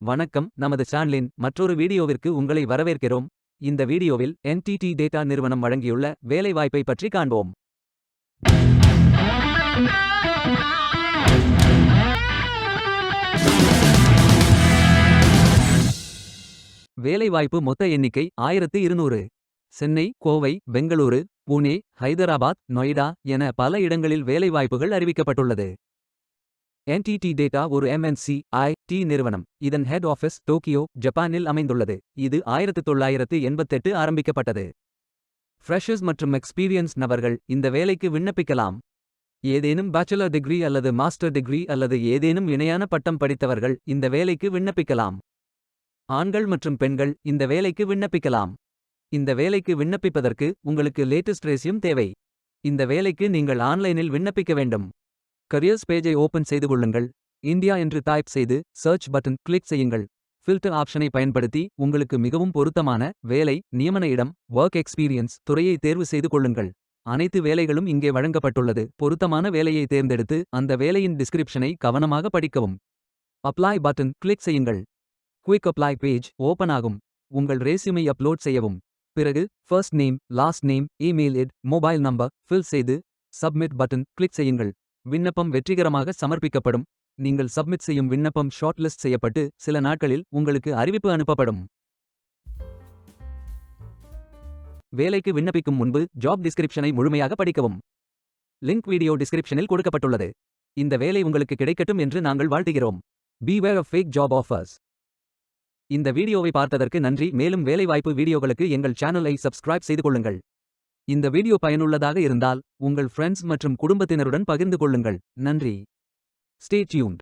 வணக்கம், நமது சேனலின் மற்றொரு வீடியோவிற்கு உங்களை வரவேற்கிறோம். இந்த வீடியோவில் NTT டேட்டா நிறுவனம் வழங்கியுள்ள வேலைவாய்ப்பை பற்றி காண்போம். வேலைவாய்ப்பு மொத்த எண்ணிக்கை 1200. சென்னை, கோவை, பெங்களூரு, புனே, ஹைதராபாத், நொய்டா என பல இடங்களில் வேலைவாய்ப்புகள் அறிவிக்கப்பட்டுள்ளது. NTT டேட்டா ஒரு MNC IT நிறுவனம். இதன் ஹெட் ஆஃபீஸ் டோக்கியோ, ஜப்பானில் அமைந்துள்ளது. இது 1988 ஆரம்பிக்கப்பட்டது. ஃப்ரெஷர்ஸ் மற்றும் எக்ஸ்பீரியன்ஸ் நபர்கள் இந்த வேலைக்கு விண்ணப்பிக்கலாம். ஏதேனும் பேச்சுலர் டிகிரி அல்லது மாஸ்டர் டிகிரி அல்லது ஏதேனும் இணையான பட்டம் படித்தவர்கள் இந்த வேலைக்கு விண்ணப்பிக்கலாம். ஆண்கள் மற்றும் பெண்கள் இந்த வேலைக்கு விண்ணப்பிக்கலாம். இந்த வேலைக்கு விண்ணப்பிப்பதற்கு உங்களுக்கு லேட்டஸ்ட் ரெஸ்யூம் தேவை. இந்த வேலைக்கு நீங்கள் ஆன்லைனில் விண்ணப்பிக்க வேண்டும். கரியர்ஸ் பேஜை ஓபன் செய்து கொள்ளுங்கள். இந்தியா என்று டைப் செய்து சர்ச் பட்டன் கிளிக் செய்யுங்கள். ஃபில்டர் ஆப்ஷனை பயன்படுத்தி உங்களுக்கு மிகவும் பொருத்தமான வேலை, நியமன இடம், ஒர்க் எக்ஸ்பீரியன்ஸ் துறையை தேர்வு செய்து கொள்ளுங்கள். அனைத்து வேலைகளும் இங்கே வழங்கப்பட்டுள்ளது. பொருத்தமான வேலையை தேர்ந்தெடுத்து அந்த வேலையின் டிஸ்கிரிப்ஷனை கவனமாக படிக்கவும். அப்ளை பட்டன் கிளிக் செய்யுங்கள். குயிக் அப்ளை பேஜ் ஓபன் ஆகும். உங்கள் ரெஸ்யூமை அப்லோட் செய்யவும். பிறகு first name, last name, email ID, mobile number fill செய்து சப்மிட் பட்டன் கிளிக் செய்யுங்கள். விண்ணப்பம் வெற்றிகரமாக சமர்ப்பிக்கப்படும். நீங்கள் சப்மிட் செய்யும் விண்ணப்பம் ஷார்ட் லிஸ்ட் செய்யப்பட்டு சில நாட்களில் உங்களுக்கு அறிவிப்பு அனுப்பப்படும். வேலைக்கு விண்ணப்பிக்கும் முன்பு ஜாப் டிஸ்கிரிப்ஷனை முழுமையாக படிக்கவும். லிங்க் வீடியோ டிஸ்கிரிப்ஷனில் கொடுக்கப்பட்டுள்ளது. இந்த வேலை உங்களுக்கு கிடைக்கட்டும் என்று நாங்கள் வாழ்த்துகிறோம். Beware of fake job offers. இந்த வீடியோவை பார்த்ததற்கு நன்றி. மேலும் வேலைவாய்ப்பு வீடியோகளுக்கு எங்கள் சேனலை சப்ஸ்கிரைப் செய்து கொள்ளுங்கள். இந்த வீடியோ பயனுள்ளதாக இருந்தால் உங்கள் ஃப்ரெண்ட்ஸ் மற்றும் குடும்பத்தினருடன் பகிர்ந்து கொள்ளுங்கள். நன்றி. Stay tuned.